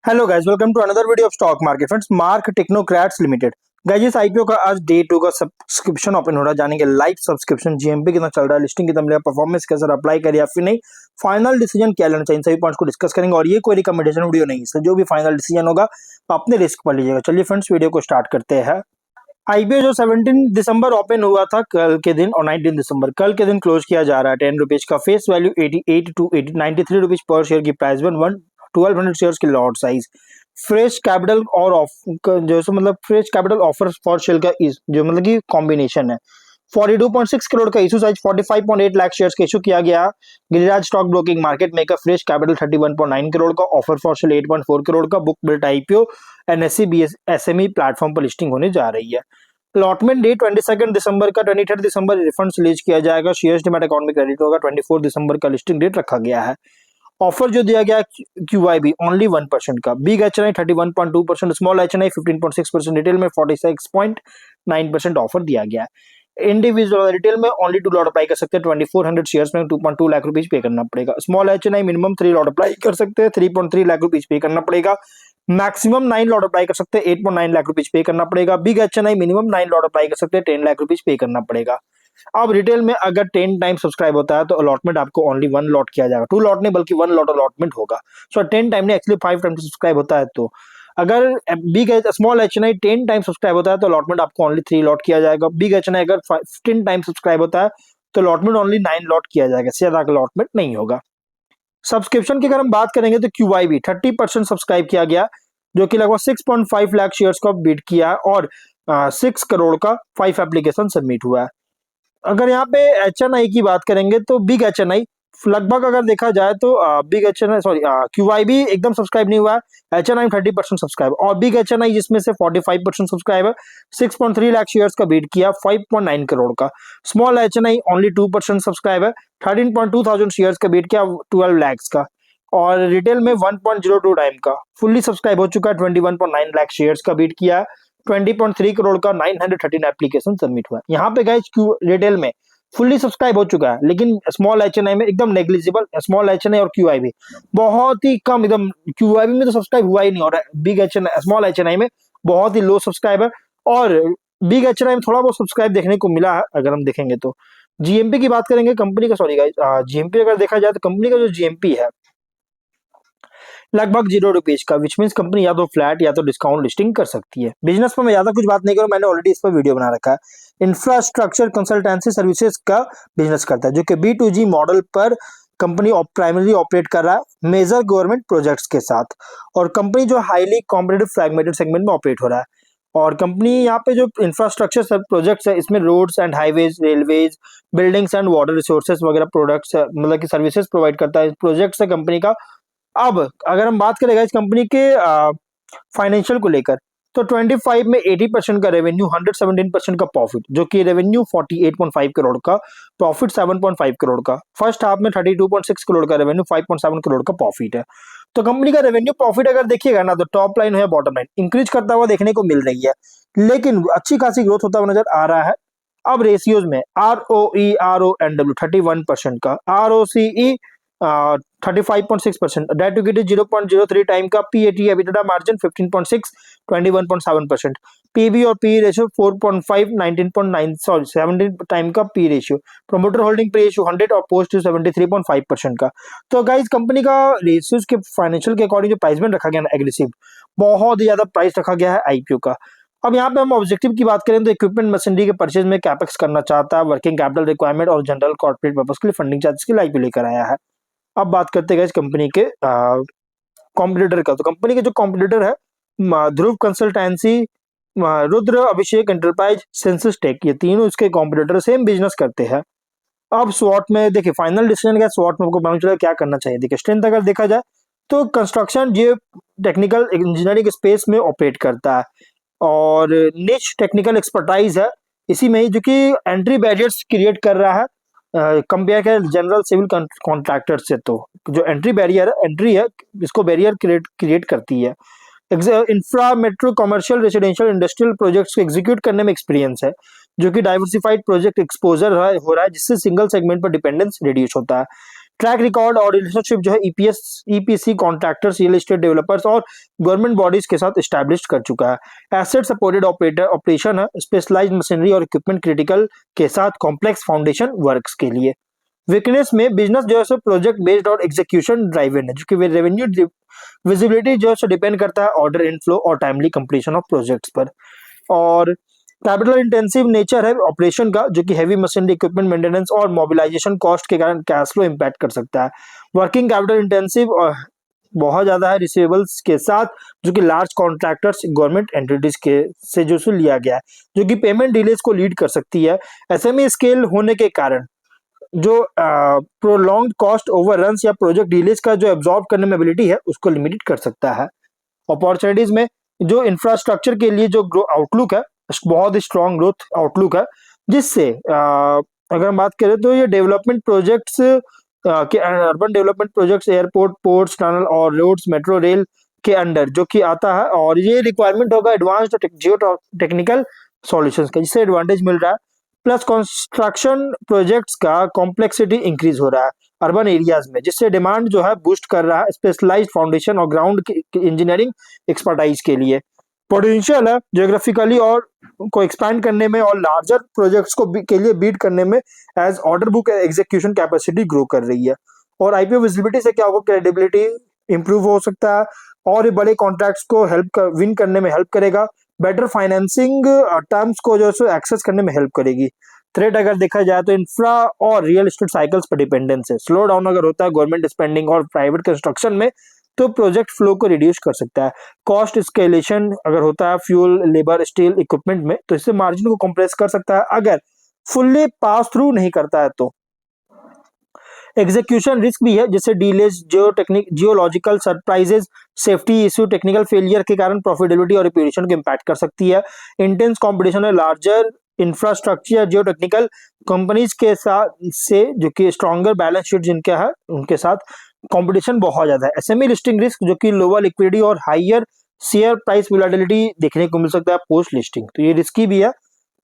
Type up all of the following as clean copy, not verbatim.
Hello guys, welcome to another video of stock market friends. Mark Technocrats Limited guys, इस IPO का आज day 2 का subscription open हो रहा है। जानेंगे लाइव सब्सक्रिप्शन जीएमपी कितना चल रहा है, लिस्टिंग कितना मिलेगा, परफॉर्मेंस कैसा अप्लाई करें या फिर नहीं, फाइनल डिसीजन क्या लेना चाहिए, इन सभी पॉइंट्स को डिस्कस करेंगे। और ये कोई रिकमेंडेशन वीडियो नहीं है, इसलिए जो भी फाइनल डिसीजन होगा अपने रिस्क पर लीजिएगा। चलिए फ्रेंड्स, वीडियो को स्टार्ट करते हैं। आईपीओ जो 17 दिसंबर ओपन हुआ था कल के दिन, और 19 दिसंबर कल के दिन क्लोज किया जा रहा है 10 रुपीज का। फेस वैल्यू 88 टू 93 रुपीज पर शेयर की प्राइस में 1200 शेयर्स की लॉट साइज। फ्रेश कैपिटल और जो मतलब fresh capital offer for share का जो मतलब की कॉम्बिनेशन है। 42.6 करोड़ का इशू साइज, 45.8 लाख शेयर्स का इशू किया गया। Giriraj stock broking market maker, fresh capital 31.9 crore का, ऑफर फॉर सेल 8.4 करोड़ का, book built IPO NSC BSME platform पर लिस्टिंग होने जा रही है। अलॉटमेंट डेट 22 दिसंबर का, 23 दिसंबर रिफंड रिलीज किया जाएगा। शेयर्स डिमैट अकाउंट में क्रेडिट होगा। 24 दिसंबर का लिस्टिंग डेट रखा गया है। ऑफर जो दिया गया क्यूआईबी ओनली 1% का, big HNI 31.2%, small HNI 15.6%, retail में 46.9% ऑफर दिया गया है। इंडिविजुअल रिटेल में ओनली 2 लॉट अप्लाई कर सकते हैं। 2400 शेयर्स में 2.2 लाख रुपीज पे करना पड़ेगा। Small HNI minimum 3 lot apply कर सकते हैं, 3.3 लाख रुपीज पे करना पड़ेगा। मैक्सिमम 9 लॉट अप्लाई कर सकते हैं, 8.9 लाख रुपीज पे करना पड़ेगा। Big HNI minimum 9 lot apply कर सकते हैं, 10 लाख रुपीज पे करना पड़ेगा। अब रिटेल में अगर 10 टाइम सब्सक्राइब होता है तो अलॉटमेंट आपको ओनली 1 लॉट किया जाएगा। 2 लॉट नहीं बल्कि 1 लॉट अलॉटमेंट होगा। सो 10 टाइम नहीं, एक्चुअली 5 टाइम सब्सक्राइब होता है तो अगर big small HNI 10 time subscribe होता है तो अलॉटमेंट आपको ओनली 3 लॉट किया जाएगा। बिग एचएनआई अगर 15 टाइम सब्सक्राइब होता है तो अलॉटमेंट ओनली 9 लॉट किया जाएगा, इससे ज्यादा अलॉटमेंट नहीं होगा। सब्सक्रिप्शन की अगर हम बात करेंगे तो क्यूआईबी 30% सब्सक्राइब किया गया, जो कि लगभग 6.5 लाख शेयर्स को बीट किया, और 6 करोड़ का 5 एप्लीकेशन सबमिट हुआ है। अगर यहाँ पे एचएनआई की बात करेंगे तो बिग एचएनआई लगभग अगर देखा जाए तो बिग एचएनआई सॉरी क्यूआईबी एकदम सब्सक्राइब नहीं हुआ है। एचएनआई 30% सब्सक्राइब, और बिग एचएनआई जिसमें से 45% सब्सक्राइब है, 6.3 लाख शेयर्स का बीट किया, 5.9 करोड़ का। स्मॉल एचएनआई ओनली 2% सब्सक्राइब है, 13.2 थाउजेंड शेयर्स का बीट किया, 12 लैक्स का। और रिटेल में 1.02 टाइम का फुल्ली सब्सक्राइब हो चुका है, 21.9 लाख शेयर्स का बीट किया, 20.3 करोड़ का, 913 एप्लीकेशन सबमिट हुआ। यहाँ पे गाइस क्यू रिटेल में फुल्ली सब्सक्राइब हो चुका है, लेकिन स्मॉल एचएनआई में एकदम नेग्लिजिबल। स्मॉल एचएनआई और क्यूआईबी बहुत ही कम, एकदम क्यूआईबी में तो सब्सक्राइब हुआ ही नहीं, और बिग एचएनआई स्मॉल एचएनआई में बहुत ही लो सब्सक्राइब है, और बिग एचएनआई में थोड़ा बहुत सब्सक्राइब देखने को मिला है। अगर हम देखेंगे तो जीएमपी की बात करेंगे कंपनी का, सॉरी गाइस, जीएमपी अगर देखा जाए तो कंपनी का जो जीएमपी है लगभग 0 रुपीज का, विच मीन्स कंपनी या तो फ्लैट या तो डिस्काउंट लिस्टिंग कर सकती है। बिजनेस पर मैं ज्यादा कुछ बात नहीं करूँ, मैंने ऑलरेडी इस पर वीडियो बना रखा है। इंफ्रास्ट्रक्चर कंसल्टेंसी सर्विसेज का बिजनेस करता है, जो कि B2G मॉडल पर कंपनी प्राइमरी ऑपरेट कर रहा है मेजर गवर्नमेंट प्रोजेक्ट्स के साथ। और कंपनी जो हाईली कॉम्पिटेटिव फ्रैगमेंटेड सेगमेंट में ऑपरेट हो रहा है। और कंपनी यहाँ पे जो इंफ्रास्ट्रक्चर प्रोजेक्ट्स है, इसमें roads and highways, railways, buildings and water resources वगैरह प्रोडक्ट्स मतलब कि सर्विसेज प्रोवाइड करता है। प्रोजेक्ट्स है कंपनी का। अब अगर हम बात करें इस कंपनी के फाइनेंशियल को लेकर, तो 25 में 80% का रेवेन्यू, 117% का प्रॉफिट, जो कि रेवेन्यू 48.5 करोड़ का, प्रॉफिट 7.5 करोड़ का। फर्स्ट हाफ में 32.6 करोड़ का रेवेन्यू, 5.7 करोड़ का प्रॉफिट है। तो कंपनी का रेवेन्यू प्रॉफिट अगर देखिएगा ना, तो टॉप लाइन है बॉटम लाइन इंक्रीज करता हुआ देखने को मिल रही है, लेकिन अच्छी खासी ग्रोथ होता हुआ नजर आ रहा है। अब रेशियोज में ROE RONW 31% का, ROCE 35.6%, debt to equity 0.03 time का, PAT EBITDA मार्जिन 15.6 21.7%, PB और PE रेशियो 4.5 19.9 सॉरी 17 टाइम का P रेशियो, प्रमोटर होल्डिंग पे रेशियो 100 और पोस्ट 73.5% का। तो गाइस कंपनी का रेशियोज के फाइनेंशियल के अकॉर्डिंग जो प्राइस बैंड रखा गया ना, एग्रेसिव, बहुत ही ज्यादा प्राइस रखा गया है आईपीओ का। अब यहाँ पे हम ऑब्जेक्टिव की बात करें तो इक्विपमेंट मशीनरी के परचेज में कैपेक्स करना चाहता है, वर्किंग कैपिटल रिक्वायरमेंट और जनरल कॉर्पोरेट पर्पस के लिए फंडिंग चार्जेस के लिए आईपीओ लेकर आया है। अब बात करते हैं इस कंपनी के कॉम्पिटिटर का। तो कंपनी के जो कॉम्पिटिटर है, ध्रुव कंसल्टेंसी, रुद्र अभिषेक एंटरप्राइज, सेंसस टेक, ये तीनों इसके कॉम्पिटिटर सेम बिजनेस करते हैं। अब स्वॉट में देखिए, फाइनल डिसीजन क्या, स्वॉट में आपको मालूम चला क्या करना चाहिए। देखिए स्ट्रेंथ अगर देखा जाए तो कंस्ट्रक्शन जियो टेक्निकल इंजीनियरिंग स्पेस में ऑपरेट करता है, और निच टेक्निकल एक्सपर्टाइज है इसी में ही, जो कि एंट्री बैरियर्स क्रिएट कर रहा है कंपेयर कर जनरल सिविल कॉन्ट्रैक्टर से। तो जो एंट्री बैरियर है, एंट्री है, इसको बैरियर क्रिएट करती है। Infra metro commercial residential industrial projects को एग्जीक्यूट करने में एक्सपीरियंस है, जो कि डाइवर्सिफाइड प्रोजेक्ट एक्सपोजर हो रहा है, जिससे सिंगल सेगमेंट पर डिपेंडेंस रिड्यूस होता है। ट्रैक रिकॉर्ड और रिलेशनशिप जो है EPC contractors, real estate developers और गवर्नमेंट बॉडीज के साथ एस्टैब्लिश कर चुका है। एसेट सपोर्टेड ऑपरेशन है, स्पेशलाइज्ड मशीनरी और इक्विपमेंट क्रिटिकल के साथ कॉम्प्लेक्स फाउंडेशन वर्क्स के लिए। वीकनेस में बिजनेस जो है सो प्रोजेक्ट बेस्ड और एग्जीक्यूशन ड्राइवन है, जो कि रेवेन्यू विजिबिलिटी जो है डिपेंड करता है ऑर्डर इनफ्लो और टाइमली कंप्लीशन ऑफ प्रोजेक्ट्स पर। और कैपिटल इंटेंसिव नेचर है ऑपरेशन का, जो कि हैवी मशीनरी, इक्विपमेंट मेंटेनेंस और मोबिलाइजेशन कॉस्ट के कारण कैश फ्लो इंपैक्ट कर सकता है। वर्किंग कैपिटल इंटेंसिव बहुत ज्यादा है रिसीवेबल्स के साथ, जो कि लार्ज कॉन्ट्रैक्टर्स, गवर्नमेंट एंटिटीज के से जो सो लिया गया है, जो कि पेमेंट डिलेज को लीड कर सकती है। एसएमई स्केल होने के कारण जो प्रोलॉन्ग्ड कॉस्ट ओवररन्स या प्रोजेक्ट डिलेज का जो एब्जॉर्ब करने में एबिलिटी है उसको लिमिटेड कर सकता है। अपॉर्चुनिटीज में जो इंफ्रास्ट्रक्चर के लिए जो आउटलुक है, बहुत ही स्ट्रॉन्ग ग्रोथ आउटलुक है, जिससे अगर हम बात करें तो ये डेवलपमेंट प्रोजेक्ट्स के urban development projects, airport, ports, tunnel और रोड्स, मेट्रो रेल के अंडर जो कि आता है, और ये रिक्वायरमेंट होगा एडवांस्ड जियो टेक्निकल सॉल्यूशंस का, जिससे एडवांटेज मिल रहा है। प्लस कंस्ट्रक्शन प्रोजेक्ट्स का कॉम्प्लेक्सिटी इंक्रीज हो रहा है अर्बन एरियाज में, जिससे डिमांड जो है बूस्ट कर रहा है स्पेशलाइज्ड फाउंडेशन और ग्राउंड इंजीनियरिंग एक्सपर्टाइज के लिए। पोटेंशियल है ज्योग्राफिकली और को एक्सपैंड करने में और लार्जर प्रोजेक्ट्स को के लिए बीट करने में as order book execution capacity grow कर रही है। और आईपीओ विजिबिलिटी से क्या होगा, क्रेडिबिलिटी इंप्रूव हो सकता है और ये बड़े कॉन्ट्रैक्ट्स को विन करने में हेल्प करेगा। बेटर फाइनेंसिंग टर्म्स को जो है एक्सेस करने में हेल्प करेगी। थ्रेट अगर देखा जाए तो इंफ्रा और रियल एस्टेट साइकिल्स पर डिपेंडेंस है। स्लो डाउन अगर होता है गवर्नमेंट स्पेंडिंग और प्राइवेट कंस्ट्रक्शन में, तो प्रोजेक्ट फ्लो को रिड्यूस कर सकता है। कॉस्ट स्केलेशन अगर होता है फ्यूल, लेबर, स्टील, इक्विपमेंट में, तो इससे मार्जिन को कंप्रेस कर सकता है अगर फुल्ली पास थ्रू नहीं करता है तो। एग्जीक्यूशन रिस्क भी है, जैसे delays, geological surprises, safety issue, technical failure के कारण प्रॉफिटेबिलिटी और रेपुटेशन को इम्पैक्ट कर सकती है। इंटेंस कंपटीशन है लार्जर इंफ्रास्ट्रक्चर जियो टेक्निकल कंपनीज के साथ से, जो कि स्ट्रॉन्गर बैलेंस शीट जिनका है उनके साथ कंपटीशन बहुत ज्यादा है। एसएमई लिस्टिंग रिस्क, जो कि लोअर लिक्विडिटी और हायर शेयर प्राइस वोलेटिलिटी देखने को मिल सकता है पोस्ट लिस्टिंग, तो ये रिस्की भी है।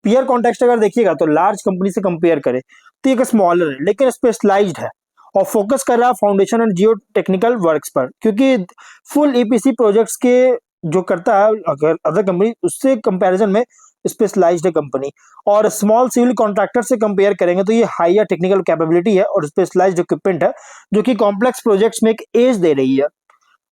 पीयर कॉन्टेक्स्ट अगर देखिएगा तो लार्ज कंपनी से कंपेयर करें तो एक स्मॉलर है लेकिन स्पेशलाइज्ड है और फोकस कर रहा है foundation and Jio technical works पर, क्योंकि फुल ईपीसी प्रोजेक्ट्स के जो करता है अगर अदर कंपनी उससे कंपैरिजन में स्पेशलाइज्ड है कंपनी। और स्मॉल सिविल कॉन्ट्रैक्टर से कंपेयर करेंगे तो ये हायर टेक्निकल कैपेबिलिटी है और स्पेशलाइज्ड इक्विपमेंट है, जो कि कॉम्प्लेक्स प्रोजेक्ट्स में एक एज दे रही है।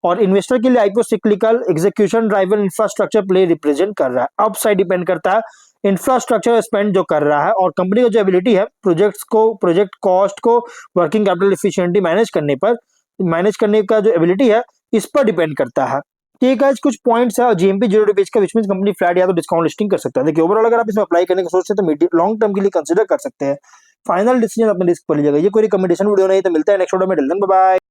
और इन्वेस्टर के लिए IPO cyclical execution driven infrastructure play represent कर रहा है। अपसाइड डिपेंड करता है इंफ्रास्ट्रक्चर स्पेंड जो कर रहा है और कंपनी का जो एबिलिटी है प्रोजेक्ट कॉस्ट को वर्किंग कैपिटल एफिशिएंटली मैनेज करने का जो एबिलिटी है इस पर डिपेंड करता है। ठीक है, कुछ पॉइंट्स है। जीएमपी 0 पेज का, विच मींस कंपनी फ्लैट या तो डिस्काउंट लिस्टिंग कर सकता है। देखिए ओवरऑल अगर आप इसमें अप्लाई करने की सोचते हैं तो मीडियम लॉन्ग टर्म के लिए कंसीडर कर सकते हैं। फाइनल डिसीजन अपने रिस्क पर लीजिएगा। ये कोई रिकमेंडेशन वीडियो नहीं, तो मिलता है नेक्स्ट वीडियो में। Bye bye.